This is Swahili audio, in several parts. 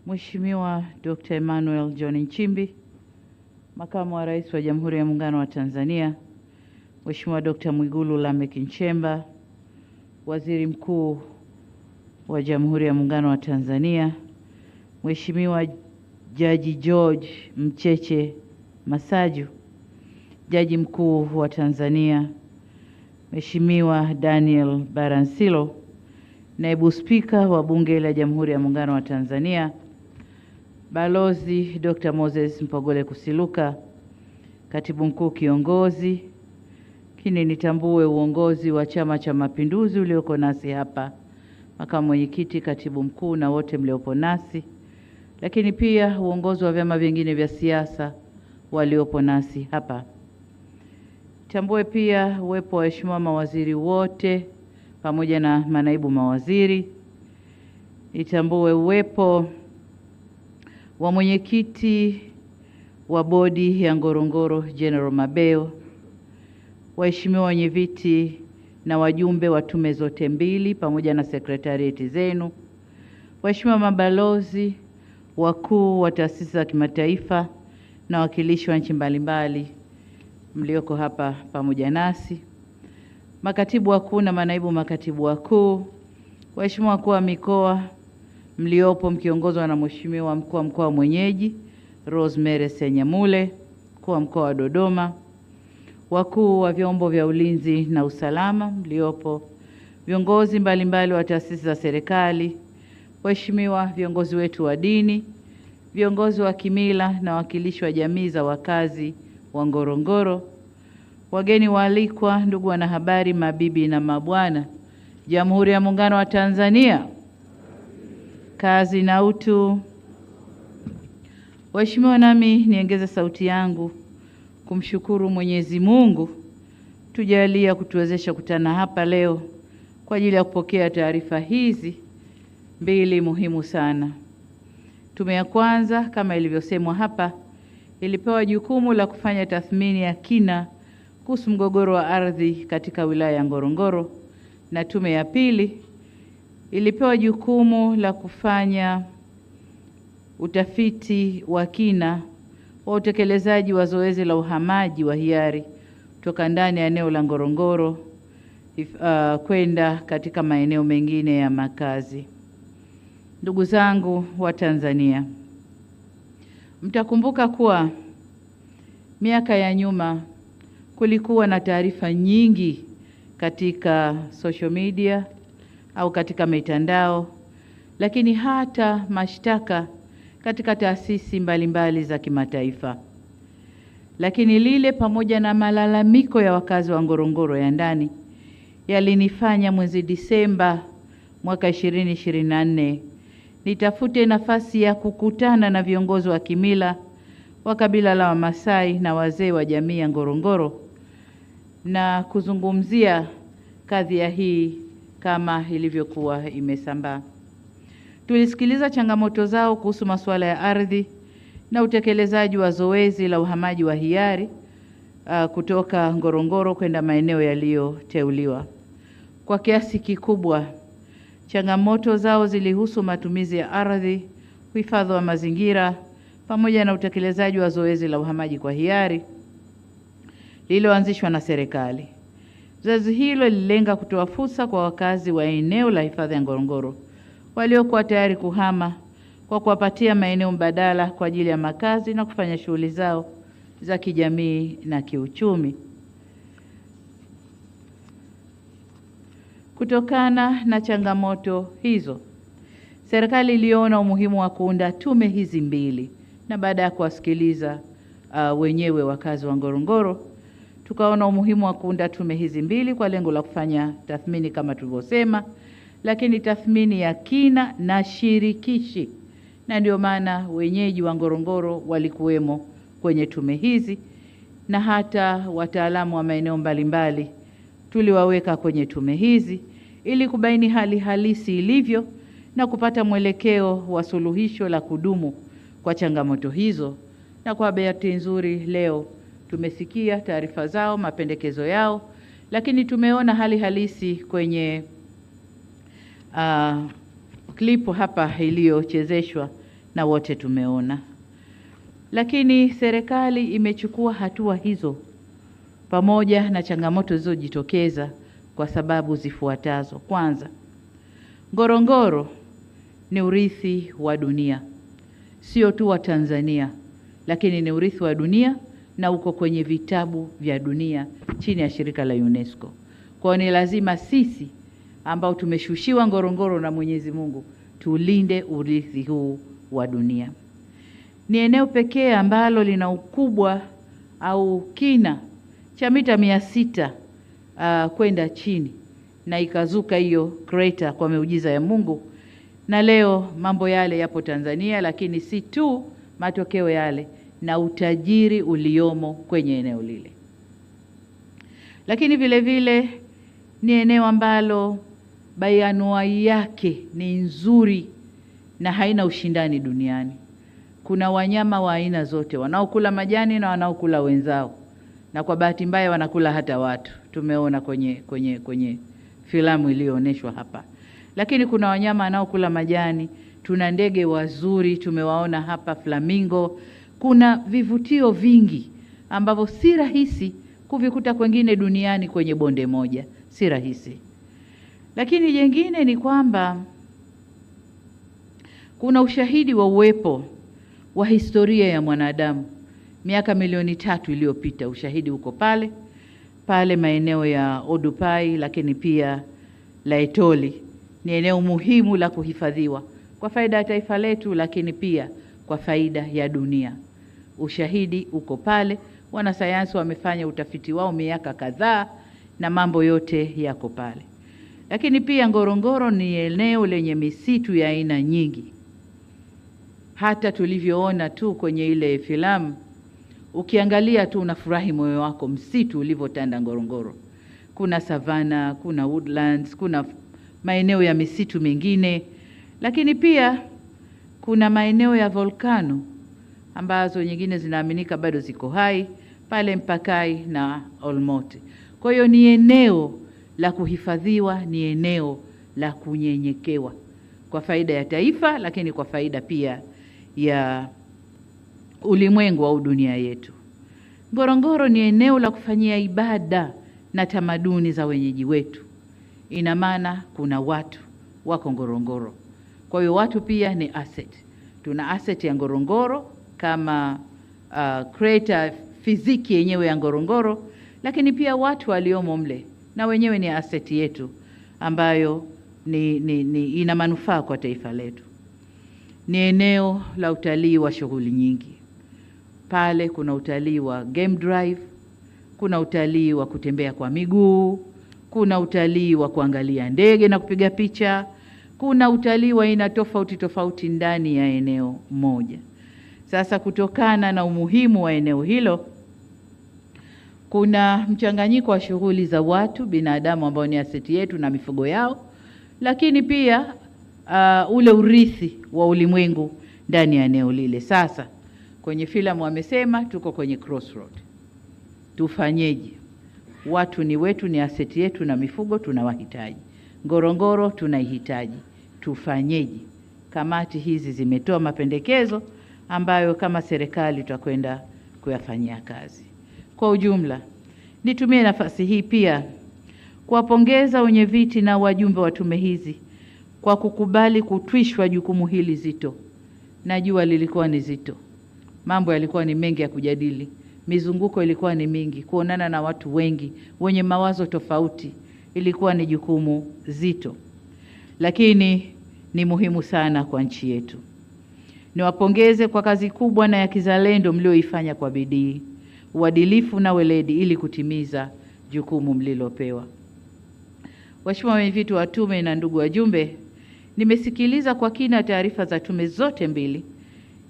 Mheshimiwa Dr. Emmanuel John Nchimbi, Makamu wa Rais wa Jamhuri ya Muungano wa Tanzania, Mheshimiwa Dr. Mwigulu Lameck Nchemba, Waziri Mkuu wa Jamhuri ya Muungano wa Tanzania, Mheshimiwa Jaji George Mcheche Masaju, Jaji Mkuu wa Tanzania, Mheshimiwa Daniel Baransilo, Naibu Spika wa Bunge la Jamhuri ya Muungano wa Tanzania, Balozi Dr. Moses Mpogole Kusiluka, Katibu Mkuu Kiongozi, nitambue uongozi wa Chama cha Mapinduzi ulioko nasi hapa, Makamu Mwenyekiti, Katibu Mkuu na wote mliopo nasi, lakini pia uongozi wa vyama vingine vya siasa waliopo nasi hapa. Tambue pia uwepo wa waheshimiwa mawaziri wote pamoja na manaibu mawaziri. Nitambue uwepo wa mwenyekiti wa bodi ya Ngorongoro General Mabeo, waheshimiwa wenyeviti na wajumbe wa tume zote mbili pamoja na sekretarieti zenu, waheshimiwa mabalozi, wakuu wa taasisi za kimataifa na wakilishi wa nchi mbalimbali mlioko hapa pamoja nasi, makatibu wakuu na manaibu makatibu wakuu, waheshimiwa wakuu wa mikoa mliopo mkiongozwa na Mheshimiwa mkuu wa mkoa mwenyeji Rosemary Senyamule, mkuu wa mkoa wa Dodoma, wakuu wa vyombo vya ulinzi na usalama mliopo, viongozi mbalimbali wa taasisi za serikali, waheshimiwa viongozi wetu wa dini, viongozi wa kimila na wakilishi wa jamii za wakazi wa Ngorongoro, wageni waalikwa, ndugu wanahabari, mabibi na mabwana, Jamhuri ya Muungano wa Tanzania, kazi na utu. Waheshimiwa, nami niongeze sauti yangu kumshukuru Mwenyezi Mungu tujalia kutuwezesha kutana hapa leo kwa ajili ya kupokea taarifa hizi mbili muhimu sana. Tume ya kwanza, kama ilivyosemwa hapa, ilipewa jukumu la kufanya tathmini ya kina kuhusu mgogoro wa ardhi katika wilaya ya Ngorongoro, na tume ya pili ilipewa jukumu la kufanya utafiti wa kina wa utekelezaji wa zoezi la uhamaji wa hiari kutoka ndani ya eneo la Ngorongoro kwenda katika maeneo mengine ya makazi. Ndugu zangu wa Tanzania, mtakumbuka kuwa miaka ya nyuma kulikuwa na taarifa nyingi katika social media au katika mitandao, lakini hata mashtaka katika taasisi mbalimbali za kimataifa. Lakini lile pamoja na malalamiko ya wakazi wa Ngorongoro ya ndani yalinifanya mwezi Disemba mwaka 2024 nitafute nafasi ya kukutana na viongozi wa kimila wa kabila la Wamasai na wazee wa jamii ya Ngorongoro na kuzungumzia kadhia hii kama ilivyokuwa imesambaa. Tulisikiliza changamoto zao kuhusu masuala ya ardhi na utekelezaji wa zoezi la uhamaji wa hiari kutoka Ngorongoro kwenda maeneo yaliyoteuliwa. Kwa kiasi kikubwa, changamoto zao zilihusu matumizi ya ardhi, uhifadhi wa mazingira pamoja na utekelezaji wa zoezi la uhamaji kwa hiari lililoanzishwa na serikali. Zoezi hilo lililenga kutoa fursa kwa wakazi wa eneo la hifadhi ya Ngorongoro waliokuwa tayari kuhama kwa kuwapatia maeneo mbadala kwa ajili ya makazi na kufanya shughuli zao za kijamii na kiuchumi. Kutokana na changamoto hizo, serikali iliona umuhimu wa kuunda tume hizi mbili, na baada ya kuwasikiliza wenyewe wakazi wa Ngorongoro, tukaona umuhimu wa kuunda tume hizi mbili kwa lengo la kufanya tathmini kama tulivyosema, lakini tathmini ya kina na shirikishi, na ndio maana wenyeji wa Ngorongoro walikuwemo kwenye tume hizi na hata wataalamu wa maeneo mbalimbali tuliwaweka kwenye tume hizi ili kubaini hali halisi ilivyo na kupata mwelekeo wa suluhisho la kudumu kwa changamoto hizo. Na kwa bahati nzuri leo tumesikia taarifa zao, mapendekezo yao, lakini tumeona hali halisi kwenye klipu hapa iliyochezeshwa na wote tumeona. Lakini serikali imechukua hatua hizo pamoja na changamoto zilizojitokeza kwa sababu zifuatazo. Kwanza, Ngorongoro ni urithi wa dunia, sio tu wa Tanzania, lakini ni urithi wa dunia na uko kwenye vitabu vya dunia chini ya shirika la UNESCO. Kwa hiyo ni lazima sisi ambao tumeshushiwa Ngorongoro na Mwenyezi Mungu tulinde urithi huu wa dunia. Ni eneo pekee ambalo lina ukubwa au kina cha mita 600 kwenda chini, na ikazuka hiyo crater kwa miujiza ya Mungu, na leo mambo yale yapo Tanzania, lakini si tu matokeo yale na utajiri uliomo kwenye eneo lile. Lakini vile vile ni eneo ambalo bayanuai yake ni nzuri na haina ushindani duniani. Kuna wanyama wa aina zote, wanaokula majani na wanaokula wenzao, na kwa bahati mbaya wanakula hata watu. Tumeona kwenye filamu iliyoonyeshwa hapa. Lakini kuna wanyama wanaokula majani, tuna ndege wazuri tumewaona hapa, flamingo. Kuna vivutio vingi ambavyo si rahisi kuvikuta kwengine duniani kwenye bonde moja, si rahisi. Lakini jengine ni kwamba kuna ushahidi wa uwepo wa historia ya mwanadamu miaka milioni 3 iliyopita. Ushahidi uko pale maeneo ya Odupai, lakini pia Laetoli. Ni eneo muhimu la kuhifadhiwa kwa faida ya taifa letu, lakini pia kwa faida ya dunia. Ushahidi uko pale, wanasayansi wamefanya utafiti wao miaka kadhaa na mambo yote yako pale. Lakini pia Ngorongoro ni eneo lenye misitu ya aina nyingi. Hata tulivyoona tu kwenye ile filamu, ukiangalia tu unafurahi moyo wako msitu ulivyotanda Ngorongoro. Kuna savana, kuna woodlands, kuna maeneo ya misitu mengine, lakini pia kuna maeneo ya volkano ambazo nyingine zinaaminika bado ziko hai pale Mpakai na Olmoti. Kwa hiyo ni eneo la kuhifadhiwa, ni eneo la kunyenyekewa kwa faida ya taifa, lakini kwa faida pia ya ulimwengu au dunia yetu. Ngorongoro ni eneo la kufanyia ibada na tamaduni za wenyeji wetu. Ina maana kuna watu wako Ngorongoro. Kwa hiyo watu pia ni asset. Tuna asset ya Ngorongoro kama crater fiziki yenyewe ya Ngorongoro, lakini pia watu waliomo mle na wenyewe ni asset yetu ambayo ina manufaa kwa taifa letu. Ni eneo la utalii wa shughuli nyingi. Pale kuna utalii wa game drive, kuna utalii wa kutembea kwa miguu, kuna utalii wa kuangalia ndege na kupiga picha, kuna utalii wa aina tofauti ndani ya eneo moja. Sasa kutokana na umuhimu wa eneo hilo, kuna mchanganyiko wa shughuli za watu, binadamu ambao ni aseti yetu na mifugo yao, lakini pia ule urithi wa ulimwengu ndani ya eneo lile. Sasa kwenye filamu wamesema tuko kwenye crossroad. Tufanyeje? Watu ni wetu, ni aseti yetu na mifugo tunawahitaji. Ngorongoro tunaihitaji. Tufanyeje? Kamati hizi zimetoa mapendekezo ambayo kama serikali tutakwenda kuyafanyia kazi. Kwa ujumla, nitumie nafasi hii pia kuwapongeza wenyeviti na wajumbe wa tume hizi kwa kukubali kutwishwa jukumu hili zito. Najua lilikuwa ni zito. Mambo yalikuwa ni mengi ya kujadili. Mizunguko ilikuwa ni mingi. Kuonana na watu wengi wenye mawazo tofauti ilikuwa ni jukumu zito. Lakini ni muhimu sana kwa nchi yetu. Niwapongeze kwa kazi kubwa na ya kizalendo mlioifanya kwa bidii, uadilifu na weledi ili kutimiza jukumu mlilopewa. Waheshimiwa wenyeviti wa tume na ndugu wajumbe, nimesikiliza kwa kina taarifa za tume zote mbili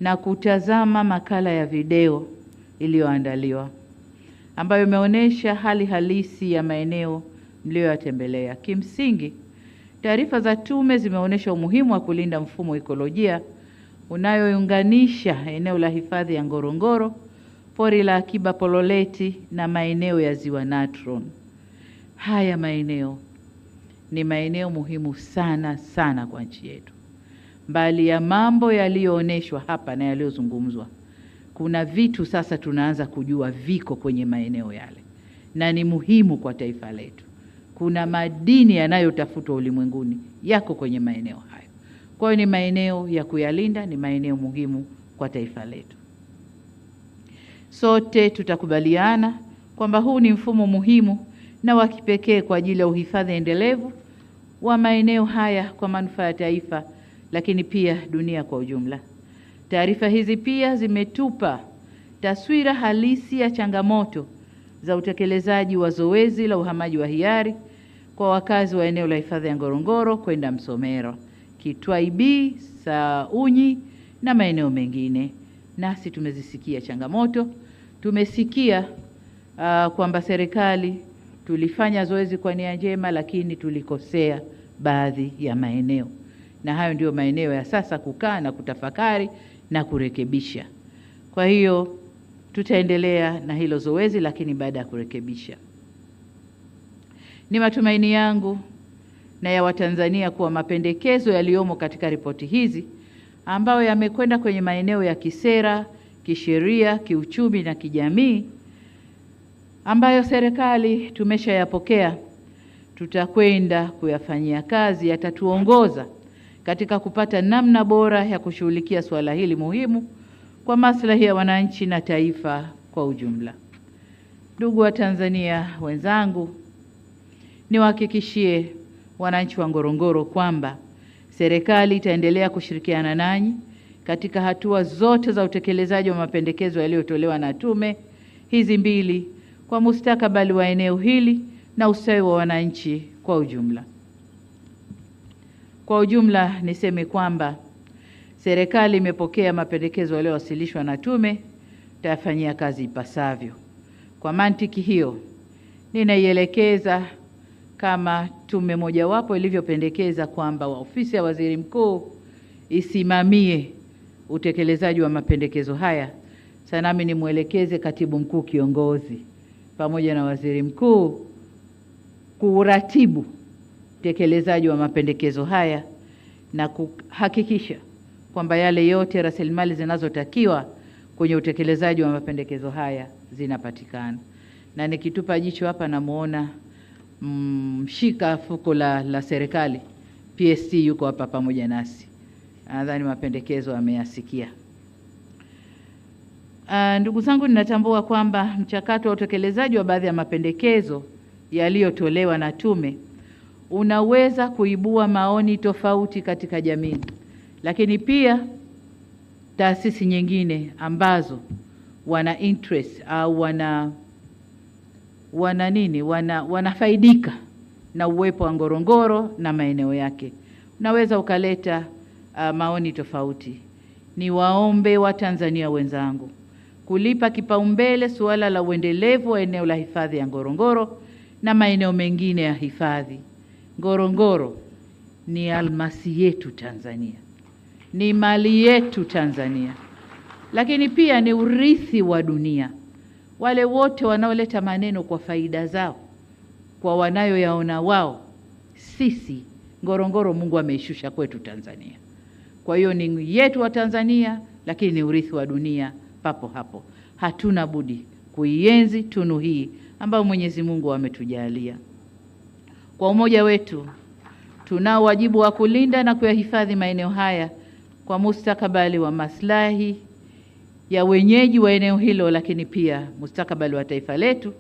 na kutazama makala ya video iliyoandaliwa ambayo imeonyesha hali halisi ya maeneo mliyoyatembelea. Kimsingi, taarifa za tume zimeonyesha umuhimu wa kulinda mfumo ekolojia unayounganisha eneo la hifadhi ya Ngorongoro, pori la akiba Pololeti na maeneo ya Ziwa Natron. Haya maeneo ni maeneo muhimu sana kwa nchi yetu. mbali ya mambo yaliyooneshwa hapa na yaliyozungumzwa, kuna vitu sasa tunaanza kujua viko kwenye maeneo yale na ni muhimu kwa taifa letu. Kuna madini yanayotafutwa ulimwenguni yako kwenye maeneo hayo. Kwa hiyo ni maeneo ya kuyalinda, ni maeneo muhimu kwa taifa letu. Sote tutakubaliana kwamba huu ni mfumo muhimu na wa kipekee kwa ajili ya uhifadhi endelevu wa maeneo haya kwa manufaa ya taifa, lakini pia dunia kwa ujumla. Taarifa hizi pia zimetupa taswira halisi ya changamoto za utekelezaji wa zoezi la uhamaji wa hiari kwa wakazi wa eneo la hifadhi ya Ngorongoro kwenda Msomero, Kitwaibi, Saunyi na maeneo mengine. Nasi tumezisikia changamoto, tumesikia kwamba serikali tulifanya zoezi kwa nia njema, lakini tulikosea baadhi ya maeneo, na hayo ndio maeneo ya sasa kukaa na kutafakari na kurekebisha. Kwa hiyo tutaendelea na hilo zoezi, lakini baada ya kurekebisha. Ni matumaini yangu na ya Watanzania kuwa mapendekezo yaliyomo katika ripoti hizi ambayo yamekwenda kwenye maeneo ya kisera, kisheria, kiuchumi na kijamii ambayo serikali tumeshayapokea, tutakwenda kuyafanyia kazi, yatatuongoza katika kupata namna bora ya kushughulikia suala hili muhimu kwa maslahi ya wananchi na taifa kwa ujumla. Ndugu wa Tanzania wenzangu, niwahakikishie wananchi wa Ngorongoro kwamba serikali itaendelea kushirikiana nanyi katika hatua zote za utekelezaji wa mapendekezo yaliyotolewa na tume hizi mbili kwa mustakabali wa eneo hili na ustawi wa wananchi kwa ujumla. Kwa ujumla niseme kwamba serikali imepokea mapendekezo yaliyowasilishwa na tume, tutayafanyia kazi ipasavyo. Kwa mantiki hiyo, ninaielekeza kama tume mojawapo ilivyopendekeza kwamba ofisi ya Waziri Mkuu isimamie utekelezaji wa mapendekezo haya. Sasa nami nimwelekeze Katibu Mkuu Kiongozi pamoja na Waziri Mkuu kuratibu utekelezaji wa mapendekezo haya na kuhakikisha kwamba yale yote rasilimali zinazotakiwa kwenye utekelezaji wa mapendekezo haya zinapatikana. Na nikitupa jicho hapa namuona mshika fuko la serikali PSC yuko hapa pamoja nasi. Nadhani mapendekezo ameyasikia. Ndugu zangu, ninatambua kwamba mchakato wa utekelezaji wa baadhi ya mapendekezo yaliyotolewa na tume unaweza kuibua maoni tofauti katika jamii, lakini pia taasisi nyingine ambazo wana interest au wanafaidika na uwepo wa Ngorongoro na maeneo yake, unaweza ukaleta maoni tofauti. Niwaombe Watanzania wenzangu kulipa kipaumbele suala la uendelevu wa eneo la hifadhi ya Ngorongoro na maeneo mengine ya hifadhi. Ngorongoro ni almasi yetu Tanzania, ni mali yetu Tanzania, lakini pia ni urithi wa dunia. Wale wote wanaoleta maneno kwa faida zao, kwa wanayoyaona wao, sisi Ngorongoro Mungu ameishusha kwetu Tanzania. Kwa hiyo ni yetu wa Tanzania, lakini ni urithi wa dunia papo hapo. Hatuna budi kuienzi tunu hii ambayo Mwenyezi Mungu ametujalia. Kwa umoja wetu tunao wajibu wa kulinda na kuyahifadhi maeneo haya kwa mustakabali wa maslahi ya wenyeji wa eneo hilo, lakini pia mustakabali wa taifa letu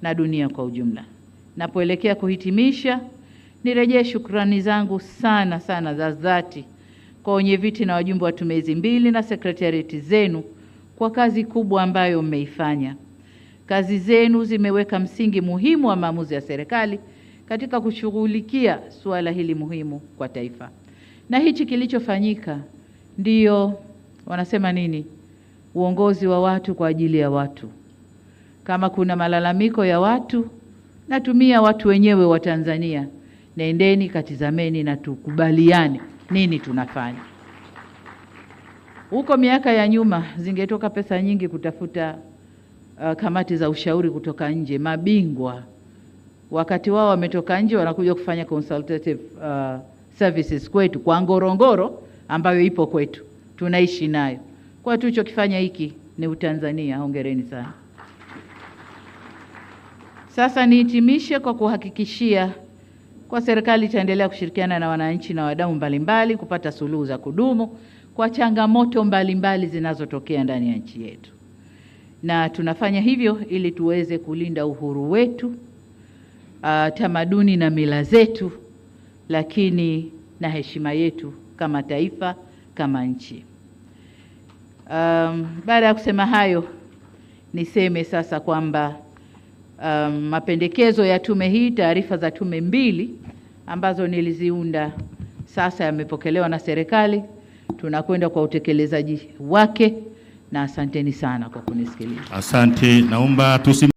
na dunia kwa ujumla. Napoelekea kuhitimisha, nirejee shukrani zangu sana za dhati kwa wenyeviti na wajumbe wa tume hizi mbili na sekretarieti zenu kwa kazi kubwa ambayo mmeifanya. Kazi zenu zimeweka msingi muhimu wa maamuzi ya serikali katika kushughulikia suala hili muhimu kwa taifa. Na hichi kilichofanyika ndiyo wanasema nini? Uongozi wa watu kwa ajili ya watu. Kama kuna malalamiko ya watu, natumia watu wenyewe wa Tanzania, nendeni katizameni na tukubaliane nini tunafanya. Huko miaka ya nyuma zingetoka pesa nyingi kutafuta kamati za ushauri kutoka nje, mabingwa wakati wao wametoka nje wanakuja kufanya consultative services kwetu kwa Ngorongoro, ambayo ipo kwetu, tunaishi nayo. Kwa tulichokifanya hiki ni Utanzania. Hongereni sana. Sasa nihitimishe kwa kuhakikishia kwa serikali itaendelea kushirikiana na wananchi na wadau mbalimbali kupata suluhu za kudumu kwa changamoto mbalimbali zinazotokea ndani ya nchi yetu. Na tunafanya hivyo ili tuweze kulinda uhuru wetu, tamaduni na mila zetu, lakini na heshima yetu kama taifa, kama nchi. Baada ya kusema hayo, niseme sasa kwamba mapendekezo ya tume hii, taarifa za tume mbili ambazo niliziunda sasa yamepokelewa na serikali. Tunakwenda kwa utekelezaji wake, na asanteni sana kwa kunisikiliza. Asante, naomba